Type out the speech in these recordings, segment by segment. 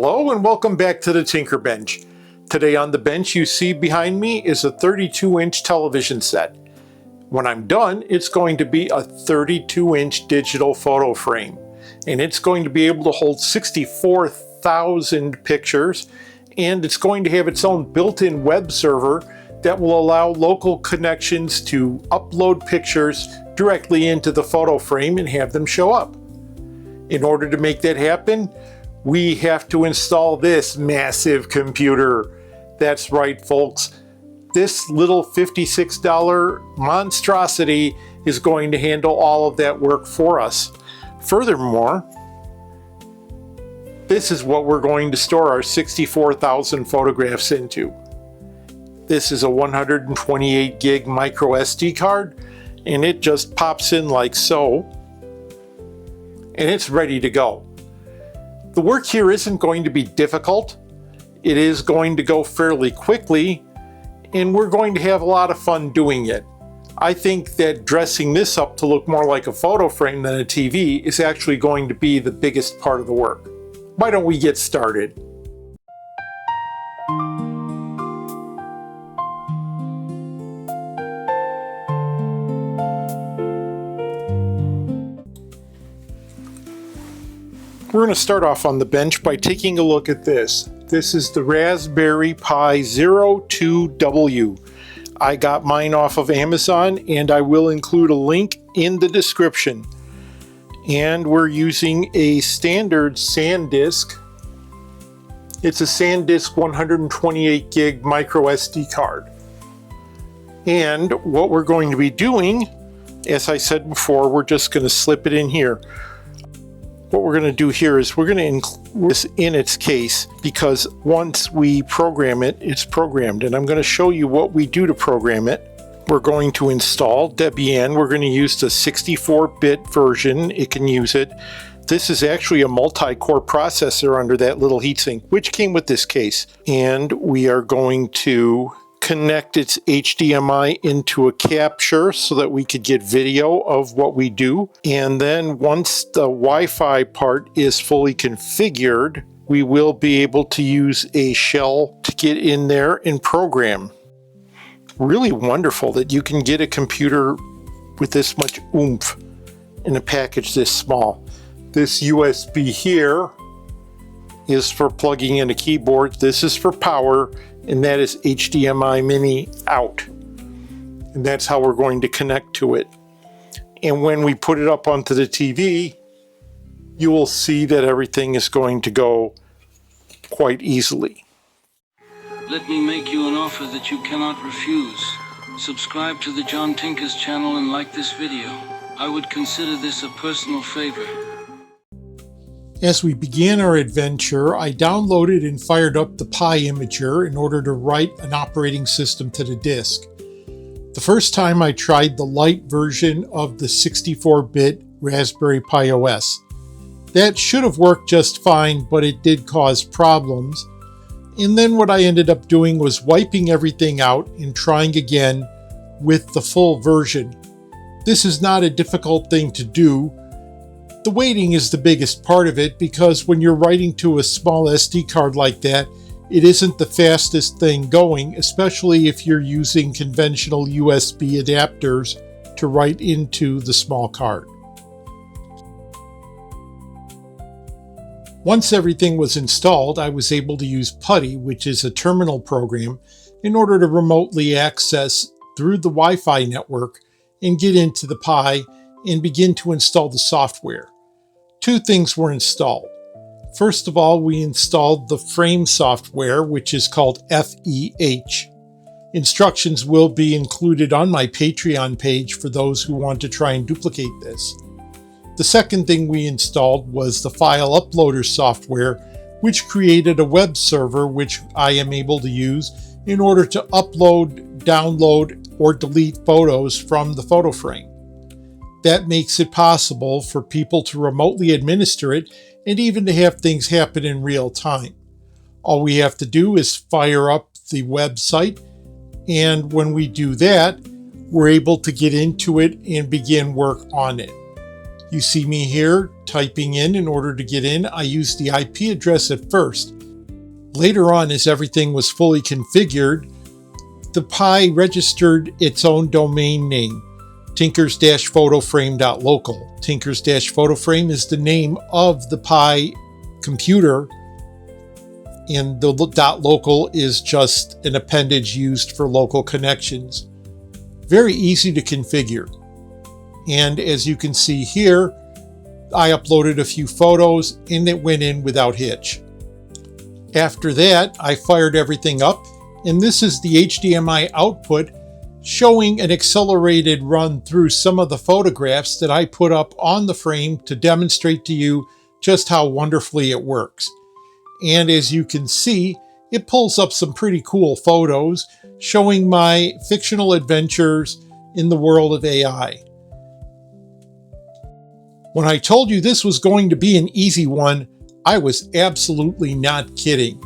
Hello and welcome back to the Tinker Bench. Today on the bench you see behind me is a 32-inch television set. When I'm done, it's going to be a 32-inch digital photo frame. And it's going to be able to hold 64,000 pictures, and it's going to have its own built-in web server that will allow local connections to upload pictures directly into the photo frame and have them show up. In order to make that happen, we have to install this massive computer. That's right, folks. This little $56 monstrosity is going to handle all of that work for us. Furthermore, this is what we're going to store our 64,000 photographs into. This is a 128 gig micro SD card, and it just pops in like so, and it's ready to go. The work here isn't going to be difficult. It is going to go fairly quickly, and we're going to have a lot of fun doing it. I think that dressing this up to look more like a photo frame than a TV is actually going to be the biggest part of the work. Why don't we get started? We're going to start off on the bench by taking a look at this. This is the Raspberry Pi 02W. I got mine off of Amazon, and I will include a link in the description. And we're using a standard SanDisk. It's a SanDisk 128 gig micro SD card. And what we're going to be doing, as I said before, we're just going to slip it in here. What we're going to do here is we're going to include this in its case, because once we program it, it's programmed. And I'm going to show you what we do to program it. We're going to install Debian. We're going to use the 64-bit version. It can use it. This is actually a multi-core processor under that little heatsink, which came with this case. And we are going to connect its HDMI into a capture so that we could get video of what we do. And then once the Wi-Fi part is fully configured, we will be able to use a shell to get in there and program. Really wonderful that you can get a computer with this much oomph in a package this small. This USB here is for plugging in a keyboard. This is for power, and that is HDMI mini out. And that's how we're going to connect to it. And when we put it up onto the TV, you will see that everything is going to go quite easily. Let me make you an offer that you cannot refuse. Subscribe to the John Tinkers channel and like this video. I would consider this a personal favor. As we began our adventure, I downloaded and fired up the Pi Imager in order to write an operating system to the disk. The first time I tried the light version of the 64-bit Raspberry Pi OS. That should have worked just fine, but it did cause problems. And then what I ended up doing was wiping everything out and trying again with the full version. This is not a difficult thing to do. The waiting is the biggest part of it, because when you're writing to a small SD card like that, it isn't the fastest thing going, especially if you're using conventional USB adapters to write into the small card. Once everything was installed, I was able to use PuTTY, which is a terminal program, in order to remotely access through the Wi-Fi network and get into the Pi and begin to install the software. Two things were installed. First of all, we installed the frame software, which is called FEH. Instructions will be included on my Patreon page for those who want to try and duplicate this. The second thing we installed was the file uploader software, which created a web server which I am able to use in order to upload, download, or delete photos from the photo frame. That makes it possible for people to remotely administer it and even to have things happen in real time. All we have to do is fire up the website, and when we do that, we're able to get into it and begin work on it. You see me here typing in order to get in. I used the IP address at first. Later on, as everything was fully configured, the Pi registered its own domain name, tinkers-photoframe.local. Tinkers-photoframe is the name of the Pi computer, and the .local is just an appendage used for local connections. Very easy to configure. And as you can see here, I uploaded a few photos and it went in without hitch. After that, I fired everything up, and this is the HDMI output showing an accelerated run through some of the photographs that I put up on the frame to demonstrate to you just how wonderfully it works. And as you can see, it pulls up some pretty cool photos showing my fictional adventures in the world of AI. When I told you this was going to be an easy one, I was absolutely not kidding.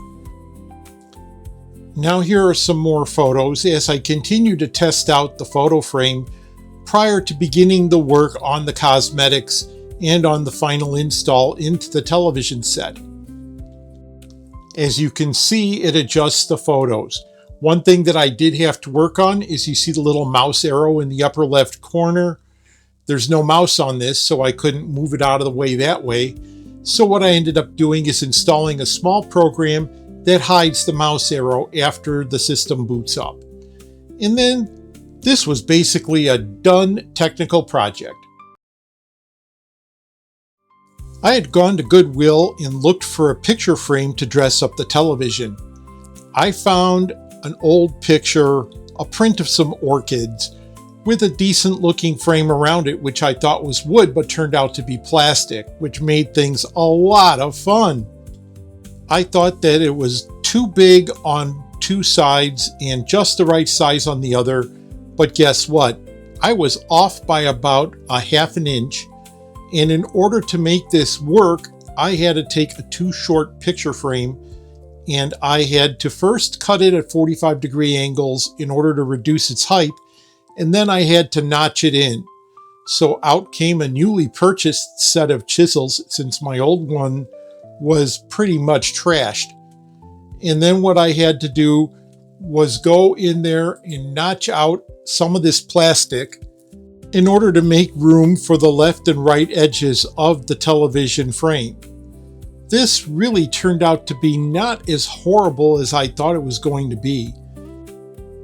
Now here are some more photos as I continue to test out the photo frame prior to beginning the work on the cosmetics and on the final install into the television set. As you can see, it adjusts the photos. One thing that I did have to work on is you see the little mouse arrow in the upper left corner. There's no mouse on this, so I couldn't move it out of the way that way. So what I ended up doing is installing a small program that hides the mouse arrow after the system boots up. And then this was basically a done technical project. I had gone to Goodwill and looked for a picture frame to dress up the television. I found an old picture, a print of some orchids, with a decent looking frame around it, which I thought was wood but turned out to be plastic, which made things a lot of fun. I thought that it was too big on two sides and just the right size on the other, but guess what? I was off by about a ½ an inch, and in order to make this work, I had to take a too short picture frame, and I had to first cut it at 45-degree angles in order to reduce its height, and then I had to notch it in. So out came a newly purchased set of chisels since my old one was pretty much trashed. And then what I had to do was go in there and notch out some of this plastic in order to make room for the left and right edges of the television frame. This really turned out to be not as horrible as I thought it was going to be.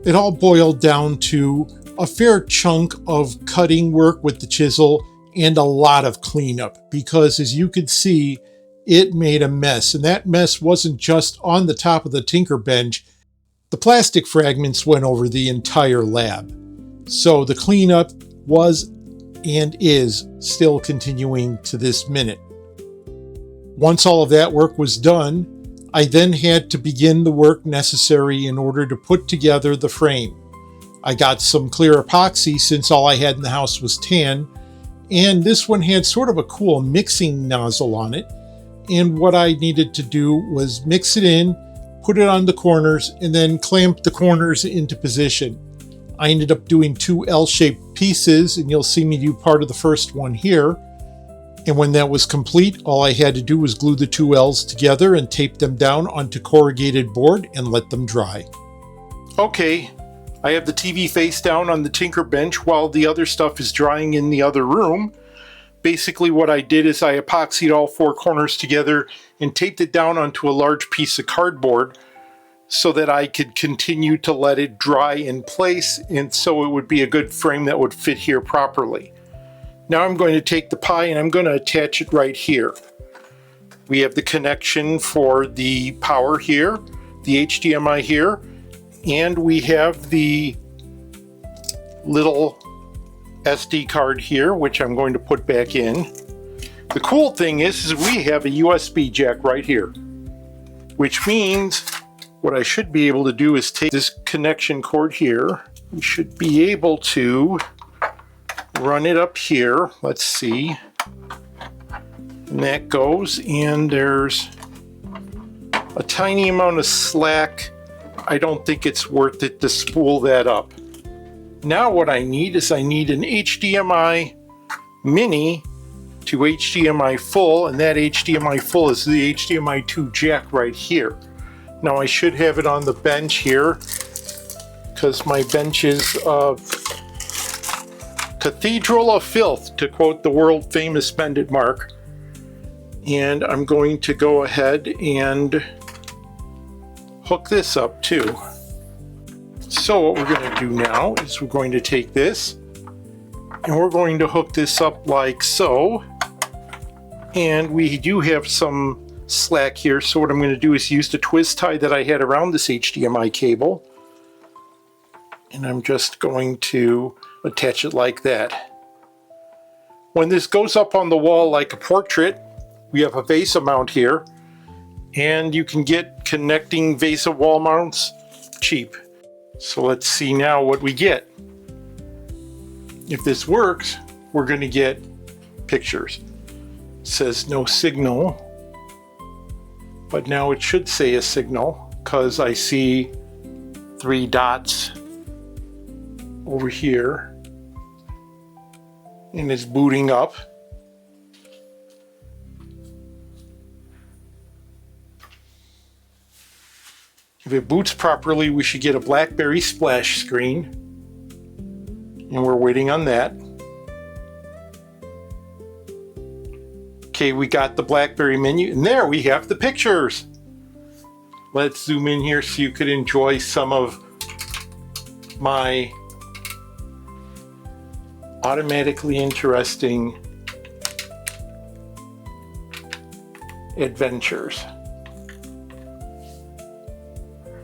It all boiled down to a fair chunk of cutting work with the chisel and a lot of cleanup, because as you could see, it made a mess, and that mess wasn't just on the top of the tinker bench. The plastic fragments went over the entire lab. So the cleanup was and is still continuing to this minute. Once all of that work was done, I then had to begin the work necessary in order to put together the frame. I got some clear epoxy since all I had in the house was tan, and this one had sort of a cool mixing nozzle on it. And what I needed to do was mix it in, put it on the corners, and then clamp the corners into position. I ended up doing 2 L-shaped pieces, and you'll see me do part of the first one here. And when that was complete, all I had to do was glue the 2 L's together and tape them down onto corrugated board and let them dry. Okay, I have the TV face down on the tinker bench while the other stuff is drying in the other room. Basically what I did is I epoxied all 4 corners together and taped it down onto a large piece of cardboard so that I could continue to let it dry in place, and so it would be a good frame that would fit here properly. Now I'm going to take the Pi and I'm going to attach it right here. We have the connection for the power here, the HDMI here, and we have the little SD card here, which I'm going to put back in. The cool thing is we have a USB jack right here, which means what I should be able to do is take this connection cord here. We should be able to run it up here. Let's see. And that goes, and there's a tiny amount of slack. I don't think it's worth it to spool that up. Now what I need is I need an HDMI mini to HDMI full, and that HDMI full is the HDMI 2 jack right here. Now I should have it on the bench here because my bench is a cathedral of filth, to quote the world famous Bendit Mark. And I'm going to go ahead and hook this up too. So what we're going to do now is we're going to take this and we're going to hook this up like so. And we do have some slack here, so what I'm going to do is use the twist tie that I had around this HDMI cable, and I'm just going to attach it like that. When this goes up on the wall like a portrait, we have a VESA mount here, and you can get connecting VESA wall mounts cheap. So let's see now what we get. If this works, we're going to get pictures. It says no signal, but now it should say a signal because I see 3 dots over here and it's booting up. If it boots properly, we should get a BlackBerry splash screen, and we're waiting on that. Okay, we got the BlackBerry menu, and there we have the pictures. Let's zoom in here so you could enjoy some of my automatically interesting adventures.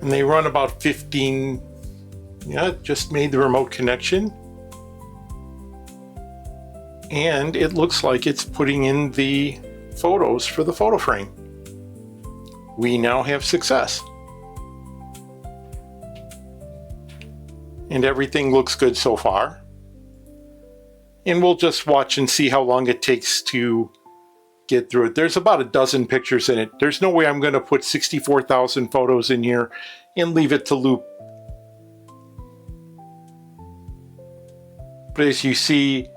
And they run about 15, just made the remote connection. And it looks like it's putting in the photos for the photo frame. We now have success. And everything looks good so far. And we'll just watch and see how long it takes to get through it. There's about a dozen pictures in it. There's no way I'm going to put 64,000 photos in here and leave it to loop. But as you see,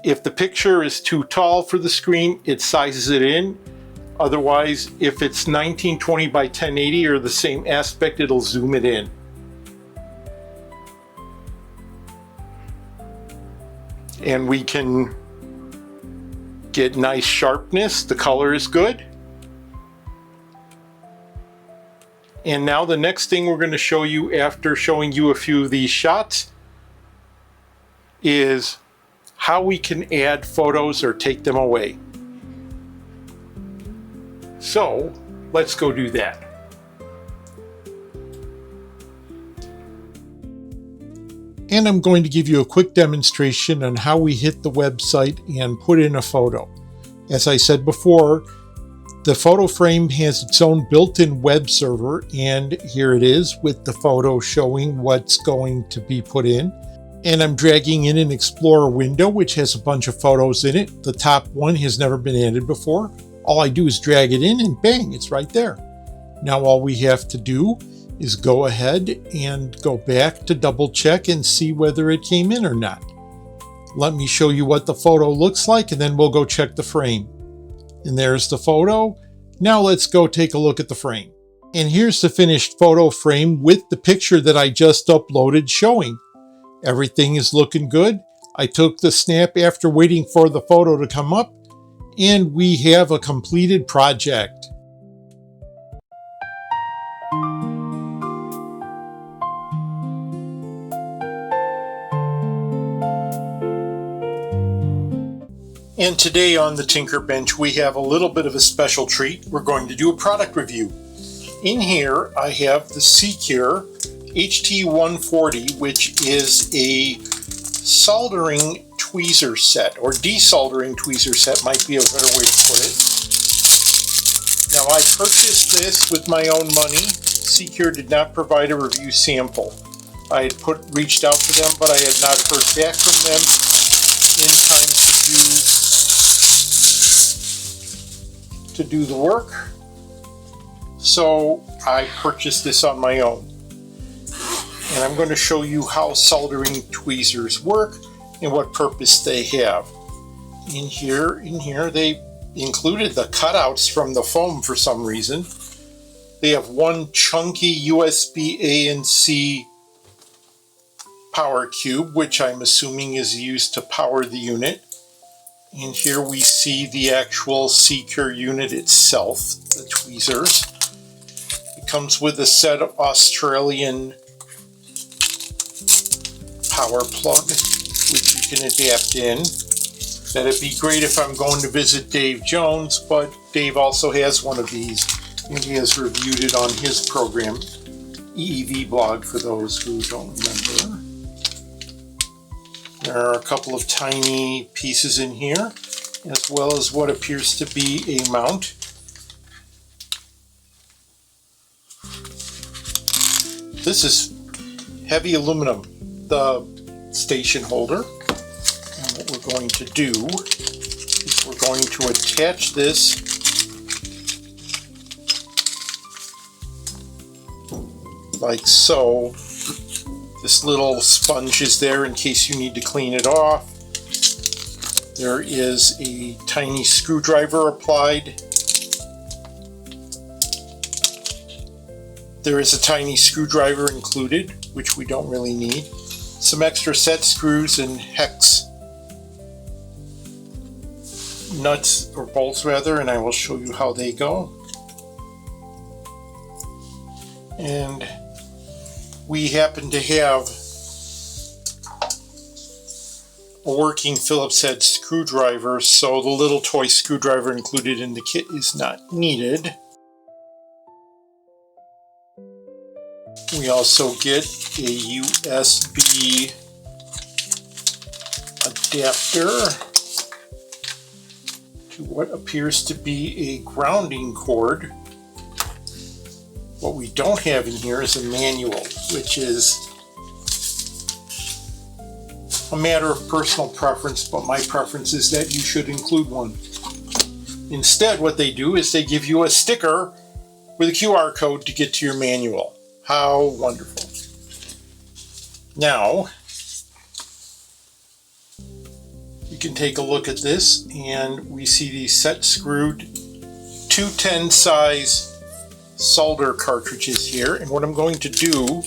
if the picture is too tall for the screen, it sizes it in. Otherwise, if it's 1920 by 1080 or the same aspect, it'll zoom it in. And we can get nice sharpness. The color is good. And now the next thing we're going to show you after showing you a few of these shots is how we can add photos or take them away. So let's go do that. And I'm going to give you a quick demonstration on how we hit the website and put in a photo. As I said before, the photo frame has its own built-in web server, and here it is with the photo showing what's going to be put in. And I'm dragging in an Explorer window which has a bunch of photos in it. The top one has never been added before. All I do is drag it in and bang, it's right there. Now all we have to do is go ahead and go back to double check and see whether it came in or not. Let me show you what the photo looks like and then we'll go check the frame. And there's the photo. Now let's go take a look at the frame. And here's the finished photo frame with the picture that I just uploaded showing. Everything is looking good. I took the snap after waiting for the photo to come up, and we have a completed project. And today on the Tinker Bench, we have a little bit of a special treat. We're going to do a product review. In here, I have the Sequre HT140, which is a soldering tweezer set, or desoldering tweezer set might be a better way to put it. Now, I purchased this with my own money. Sequre did not provide a review sample. I had reached out to them, but I had not heard back from them in time to do the work. So I purchased this on my own. And I'm going to show you how soldering tweezers work and what purpose they have. in here they included the cutouts from the foam for some reason. They have one chunky USB A and C power cube, which I'm assuming is used to power the unit. And here we see the actual Sequre unit itself, the tweezers. It comes with a set of Australian power plug, which you can adapt in. That'd be great if I'm going to visit Dave Jones, but Dave also has one of these, and he has reviewed it on his program, EEV blog, for those who don't remember. There are a couple of tiny pieces in here, as well as what appears to be a mount. This is heavy aluminum, the station holder. And what we're going to do is we're going to attach this like so. This little sponge is there in case you need to clean it off. There is a tiny screwdriver applied. There is a tiny screwdriver included, which we don't really need. Some extra set screws and hex nuts, or bolts rather, and I will show you how they go. And we happen to have a working Phillips head screwdriver, so the little toy screwdriver included in the kit is not needed. We also get a USB adapter to what appears to be a grounding cord. What we don't have in here is a manual, which is a matter of personal preference, but my preference is that you should include one. Instead, what they do is they give you a sticker with a QR code to get to your manual. How wonderful. Now, you can take a look at this, and we see these set screwed 210 size solder cartridges here. And what I'm going to do,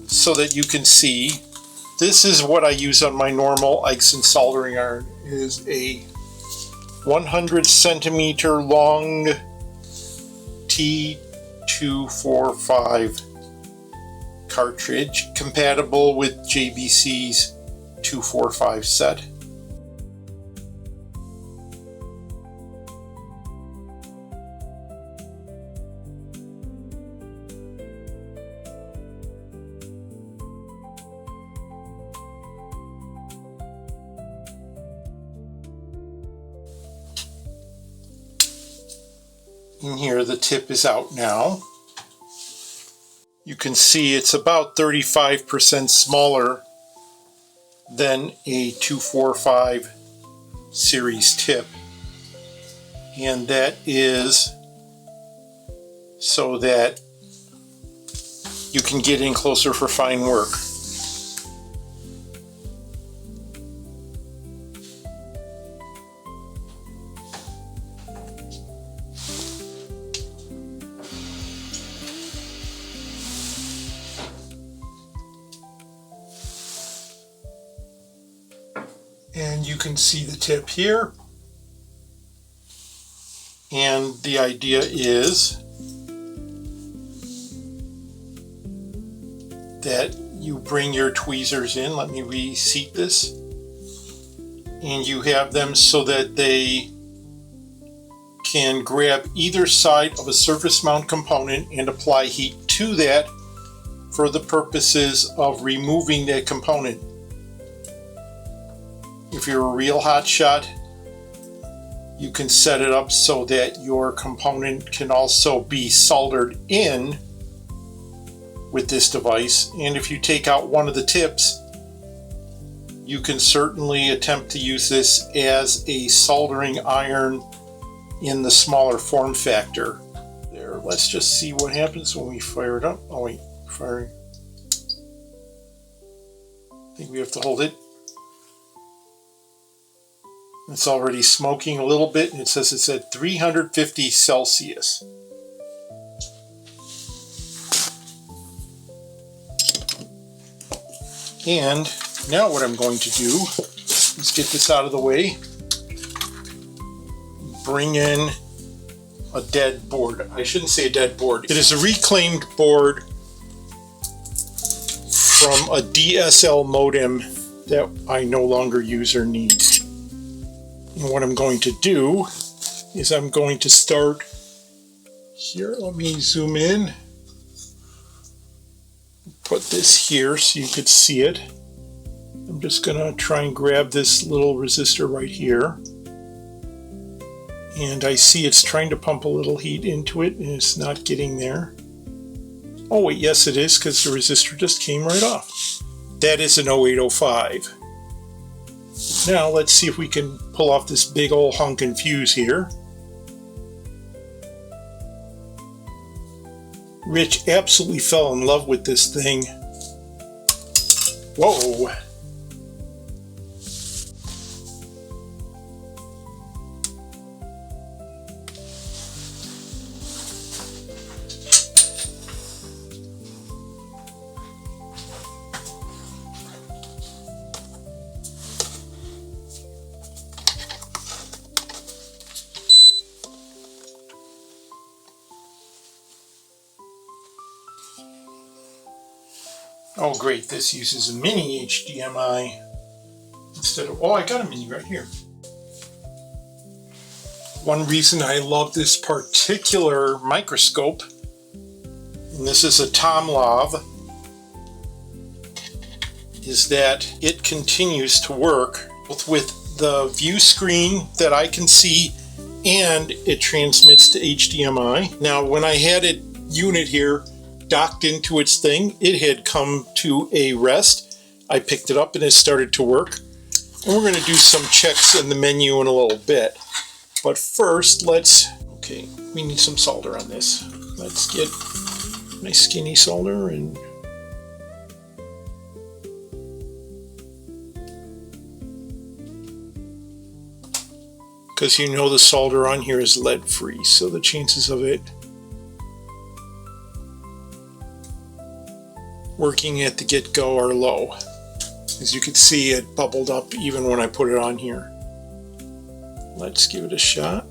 so that you can see, this is what I use on my normal Eichson soldering iron, is a 100 centimeter long T245 cartridge, compatible with JBC's 245 set. In here, the tip is out now. You can see it's about 35% smaller than a 245 series tip. And that is so that you can get in closer for fine work. And you can see the tip here. And the idea is that you bring your tweezers in. Let me reseat this. And you have them so that they can grab either side of a surface mount component and apply heat to that for the purposes of removing that component. If you're a real hot shot, you can set it up so that your component can also be soldered in with this device. And if you take out one of the tips, you can certainly attempt to use this as a soldering iron in the smaller form factor. There, let's just see what happens when we fire it up. Oh wait, firing. I think we have to hold it. It's already smoking a little bit, and it says it's at 350 Celsius. And now what I'm going to do is get this out of the way, bring in a dead board. I shouldn't say a dead board. It is a reclaimed board from a DSL modem that I no longer use or need. And what I'm going to do is I'm going to start here. Let me zoom in. Put this here so you could see it. I'm just going to try and grab this little resistor right here. And I see it's trying to pump a little heat into it, and it's not getting there. Oh wait, yes it is, because the resistor just came right off. That is an 0805. Now let's see if we can pull off this big old honkin' fuse here. Rich absolutely fell in love with this thing. Whoa! Oh great, this uses a mini HDMI instead of, oh, I got a mini right here. One reason I love this particular microscope, and this is a Tomlov, is that it continues to work both with the view screen that I can see and it transmits to HDMI. Now when I had a unit here docked into its thing, it had come to a rest. I picked it up and it started to work. And we're going to do some checks in the menu in a little bit. But first, okay, we need some solder on this. Let's get my skinny solder and because you know the solder on here is lead free, so the chances of it working at the get-go are low. As you can see, it bubbled up even when I put it on here. Let's give it a shot.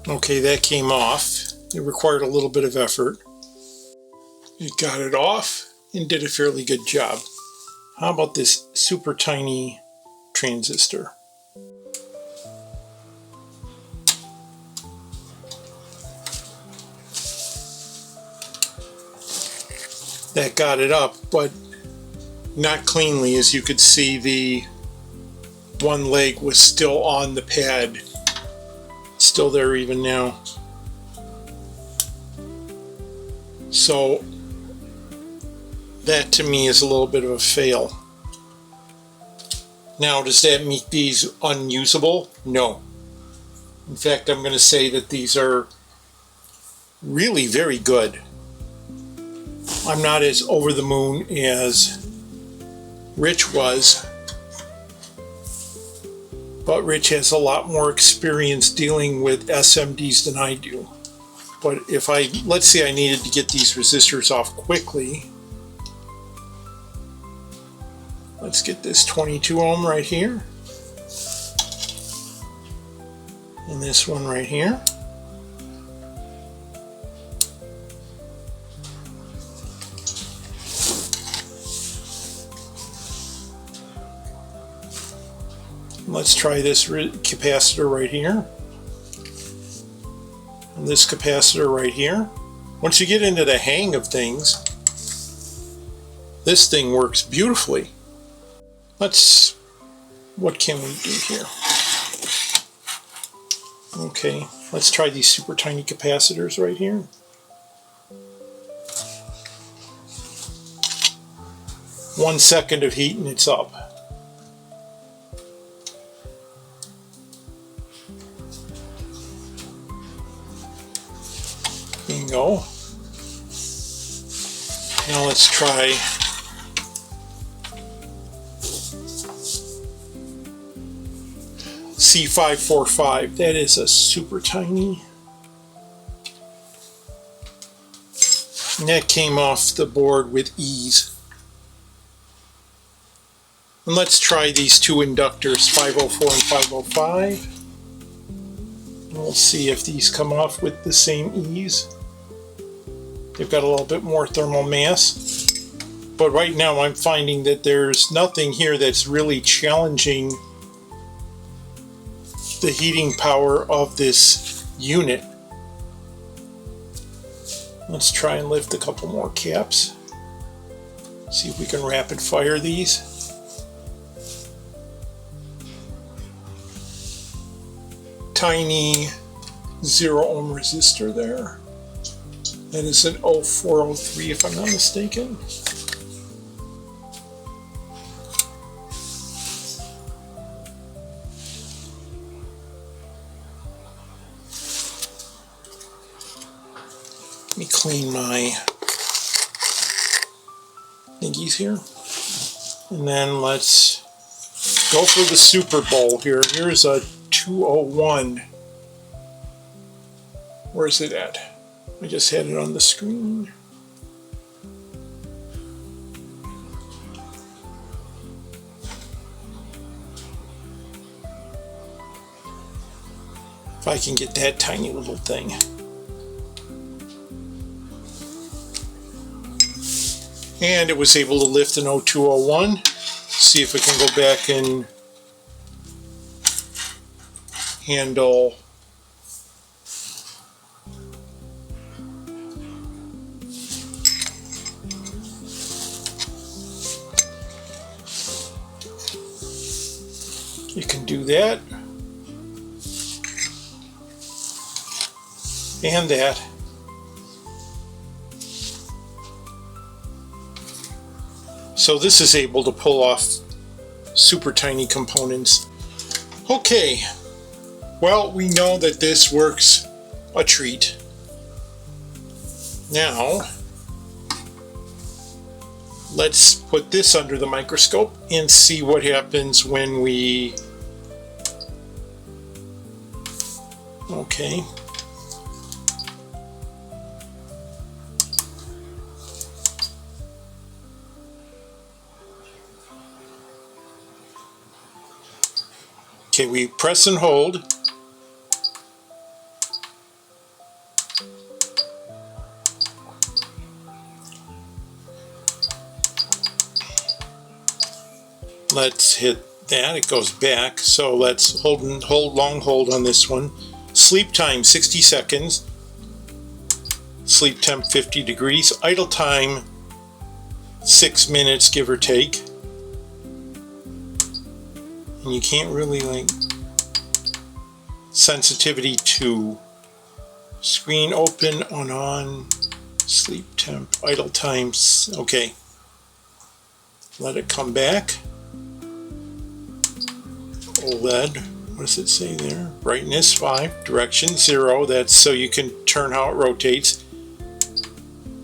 Okay, that came off. It required a little bit of effort. It got it off and did a fairly good job. How about this super tiny transistor? That got it up, but not cleanly. As you could see, the one leg was still on the pad. Still there even now. So that to me is a little bit of a fail. Now, does that make these unusable? No. In fact, I'm going to say that these are really very good. I'm not as over the moon as Rich was, but Rich has a lot more experience dealing with SMDs than I do. But if let's say I needed to get these resistors off quickly, let's get this 22 ohm right here, and this one right here. Let's try this capacitor right here. And this capacitor right here. Once you get into the hang of things, this thing works beautifully. What can we do here? Okay, let's try these super tiny capacitors right here. One second of heat and it's up. Bingo. Now let's try C545. That is a super tiny. And that came off the board with ease. And let's try these two inductors, 504 and 505. And we'll see if these come off with the same ease. They've got a little bit more thermal mass. But right now I'm finding that there's nothing here that's really challenging the heating power of this unit. Let's try and lift a couple more caps. See if we can rapid fire these. Tiny 0 ohm resistor there. That is an 0403 if I'm not mistaken. Let me clean my thingies here. And then let's go for the Super Bowl here. Here's a 201. Where's it at? I just had it on the screen. If I can get that tiny little thing. And it was able to lift an 0201. See if it can go back and handle you can do that and that. So this is able to pull off super tiny components. Okay, well, we know that this works a treat. Now, let's put this under the microscope and see what happens when we... Okay. Okay, we press and hold. Let's hit that, it goes back. So let's long hold on this one. Sleep time 60 seconds. Sleep temp 50 degrees. Idle time 6 minutes, give or take. And you can't really like sensitivity to screen open on sleep temp, idle times. Okay, let it come back. OLED, what does it say there? Brightness 5, direction 0. That's so you can turn how it rotates.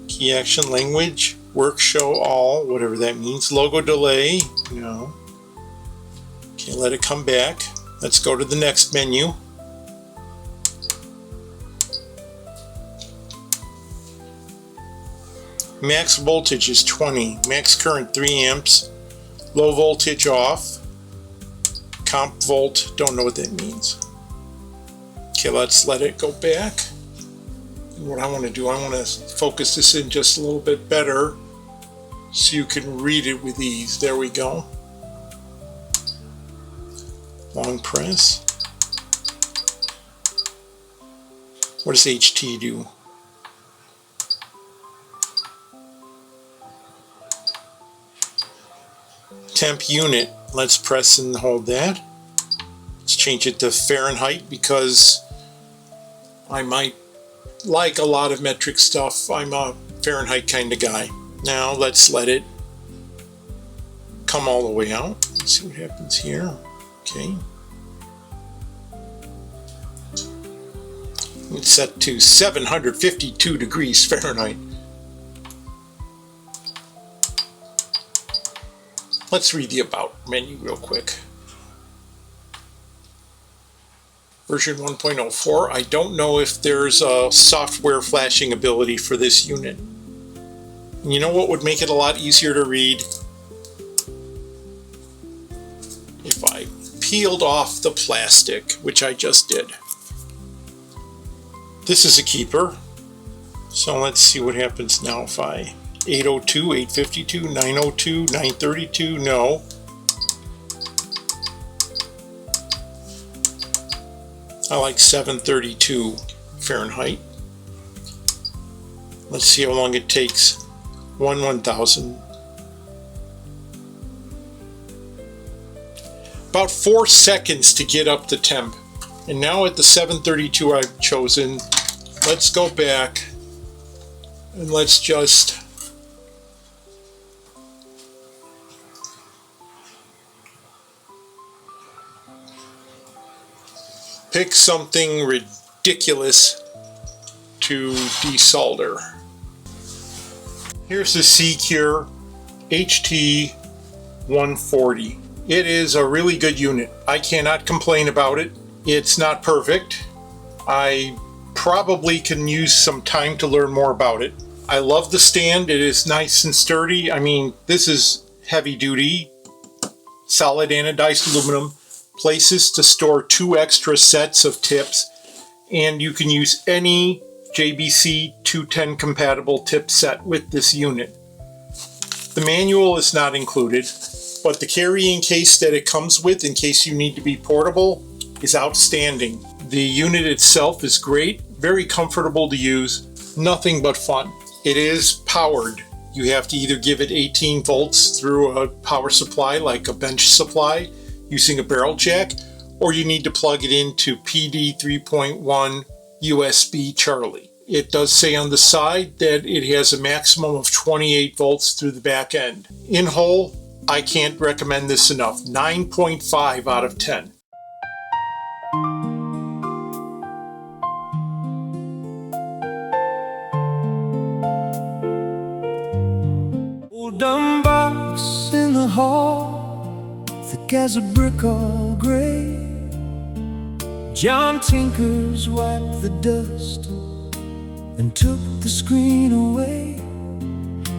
Key action language, work show all, whatever that means. Logo delay, no. Okay, let it come back. Let's go to the next menu. Max voltage is 20. Max current 3 amps. Low voltage off. Comp volt, don't know what that means. Okay, let's let it go back. And what I want to do, I want to focus this in just a little bit better so you can read it with ease. There we go. Long press. What does HT do? Temp unit. Let's press and hold that. Let's change it to Fahrenheit because I might like a lot of metric stuff. I'm a Fahrenheit kind of guy. Now let's let it come all the way out. Let's see what happens here. Okay. It's set to 752 degrees Fahrenheit. Let's read the About menu real quick. Version 1.04. I don't know if there's a software flashing ability for this unit. And you know what would make it a lot easier to read? If I peeled off the plastic, which I just did. This is a keeper. So let's see what happens now if I 802, 852, 902, 932, no. I like 732 Fahrenheit. Let's see how long it takes. 1000. About 4 seconds to get up the temp. And now at the 732 I've chosen, let's go back and let's just pick something ridiculous to desolder. Here's the Sequre HT140. It is a really good unit. I cannot complain about it. It's not perfect. I probably can use some time to learn more about it. I love the stand. It is nice and sturdy. I mean, this is heavy duty, solid anodized aluminum. Places to store 2 extra sets of tips, and you can use any JBC 210 compatible tip set with this unit. The manual is not included, but the carrying case that it comes with in case you need to be portable is outstanding. The unit itself is great, very comfortable to use, nothing but fun. It is powered. You have to either give it 18 volts through a power supply like a bench supply using a barrel jack, or you need to plug it into PD 3.1 USB Charlie. It does say on the side that it has a maximum of 28 volts through the back end. In whole, I can't recommend this enough. 9.5 out of 10. Old dumb box in the hall, thick as a brick all gray. John Tinkers wiped the dust and took the screen away.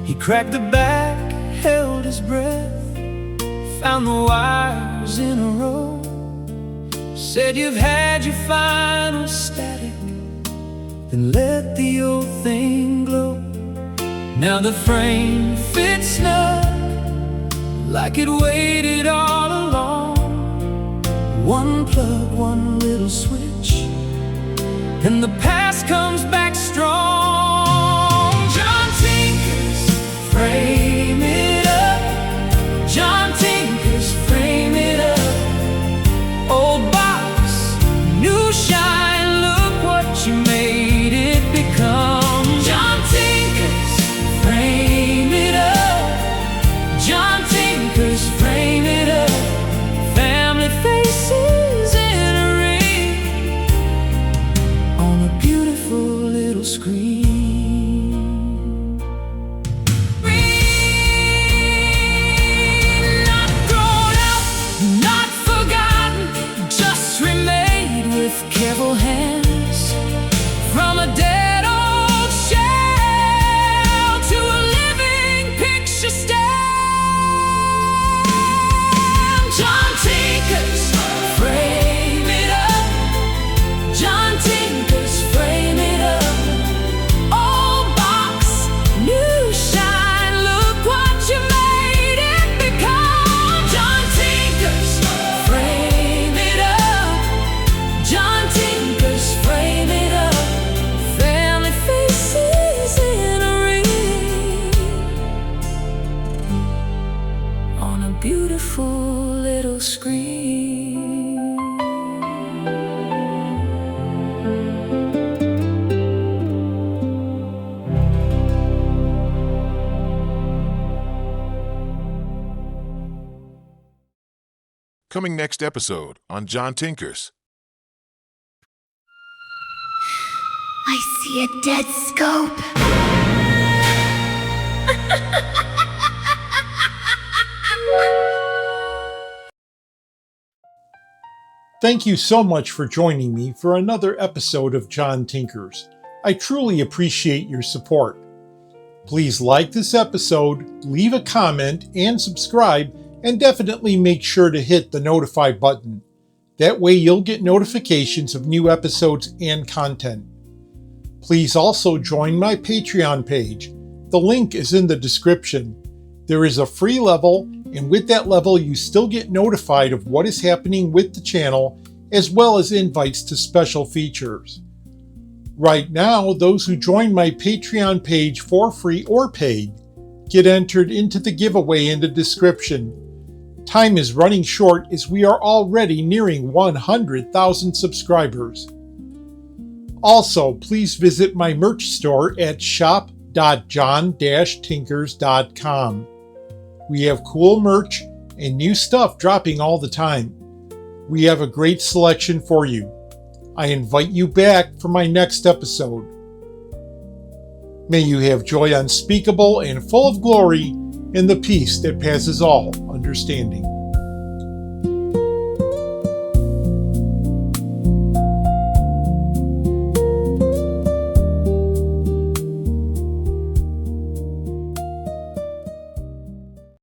He cracked the back, held his breath, found the wires in a row. Said you've had your final static, then let the old thing glow. Now the frame fits snug, like it waited all along. One plug, one little switch, and the past comes back strong. John Tinkers, frame it up. John Tinkers, frame it up. Old box, new shine, look what you made it become. John Tinkers, frame it up. John Tinkers, frame it up. Family faces in a ring on a beautiful little screen. Not thrown out, not forgotten, just remade with careful hands. From a dead old shell to a living picture stand. John Tinkers, frame it up. John Tinkers, frame it up. Old box, new shine, look what you made it become. John Tinkers, frame it up. John Tinkers, frame it up. Family faces in a ring on a beautiful little screen. Coming next episode on John Tinkers. I see a dead scope. Thank you so much for joining me for another episode of John Tinkers. I truly appreciate your support. Please like this episode, leave a comment, and subscribe, and definitely make sure to hit the notify button. That way you'll get notifications of new episodes and content. Please also join my Patreon page. The link is in the description. There is a free level, and with that level you still get notified of what is happening with the channel, as well as invites to special features. Right now, those who join my Patreon page for free or paid get entered into the giveaway in the description. Time is running short as we are already nearing 100,000 subscribers. Also, please visit my merch store at shop.john-tinkers.com. We have cool merch and new stuff dropping all the time. We have a great selection for you. I invite you back for my next episode. May you have joy unspeakable and full of glory, and the peace that passes all understanding.